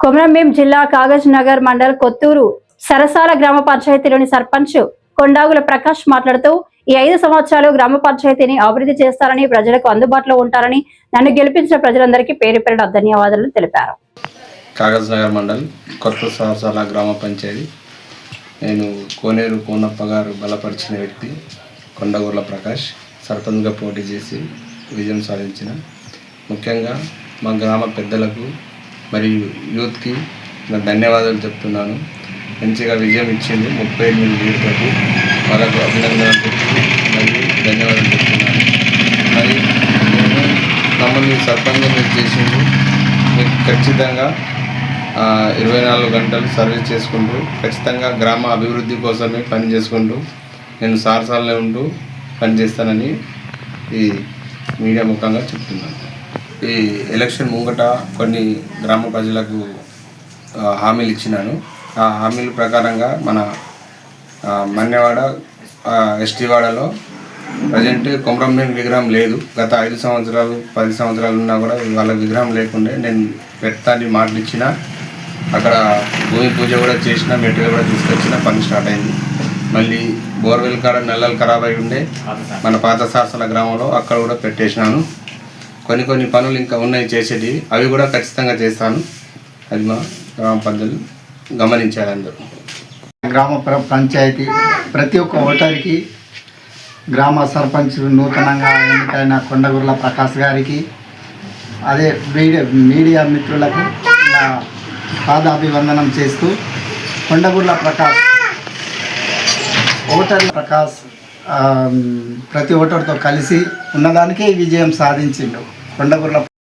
కొమరంభీం జిల్లా కాగజ్ నగర్ మండల్ కొత్తూరు సరసాల గ్రామ పంచాయతీలోని సర్పంచ్ కొండాగుల ప్రకాష్ మాట్లాడుతూ ఈ 5 సంవత్సరాలు గ్రామ పంచాయతీని అభివృద్ధి చేస్తారని, ప్రజలకు అందుబాటులో ఉంటారని, నన్ను గెలిపించిన ప్రజలందరికీ పేరు పేరున ధన్యవాదాలు తెలిపారు. కాగజ్ నగర్ మండల్ కొత్తూరు సరసాల గ్రామ పంచాయతీ నేను కోనేరు కోనప్ప గారు బలపరిచిన వ్యక్తి కొండగూర్ల ప్రకాష్ సర్పంచ్గా పోటీ చేసి విజయం సాధించిన. ముఖ్యంగా మా గ్రామ పెద్దలకు మరియు యూత్కి నా ధన్యవాదాలు చెప్తున్నాను. మంచిగా విజయం ఇచ్చింది 38 లీడ్లతో వాళ్ళకు అభినందనలు చెప్తూ మరియు ధన్యవాదాలు చెప్తున్నాను. మరి నేను మమ్మల్ని సర్పంచ్గా మీరు చేసింది మీకు ఖచ్చితంగా 24 గంటలు సర్వీస్ చేసుకుంటూ ఖచ్చితంగా గ్రామ అభివృద్ధి కోసమే పని చేసుకుంటూ నేను సారసాలలో ఉంటూ పనిచేస్తానని ఈ మీడియా ముఖంగా చెప్తున్నాను. ఈ ఎలక్షన్ ముంగట కొన్ని గ్రామ ప్రజలకు హామీలు ఇచ్చినాను. ఆ హామీల ప్రకారంగా మన మన్యవాడ ఎస్టీవాడలో ప్రజెంట్ కొమరంభీం విగ్రహం లేదు. గత 5 సంవత్సరాలు 10 సంవత్సరాలు ఉన్నా కూడా వాళ్ళ విగ్రహం లేకుండే నేను పెడతాన్ని మాటలు ఇచ్చిన. అక్కడ భూమి పూజ కూడా చేసిన, మెటీరియల్ కూడా తీసుకొచ్చిన, పని స్టార్ట్ అయింది. మళ్ళీ బోర్వెల్ కాడ నల్లలు ఖరాబ్ అయి ఉండే మన పాత సారసాల గ్రామంలో అక్కడ కూడా పెట్టేసినాను. కొన్ని పనులు ఇంకా ఉన్నాయి చేసేటి, అవి కూడా ఖచ్చితంగా చేస్తాను. అది మా గ్రామ పెద్దలు గమనించాలి. అందరూ గ్రామ పంచాయతీ ప్రతి ఒక్క ఓటర్కి, గ్రామ సర్పంచ్ నూతనంగా ఎన్నికైన కొండగూర్ల ప్రకాష్ గారికి, అదే మీడియా మిత్రులకు నా పాదాభివందనం చేస్తూ, కొండగూర్ల ప్రకాష్ ప్రకాష్ ప్రతి ఓటర్తో కలిసి ఉన్నదానికే విజయం సాధించిండు. కొండగూర్ల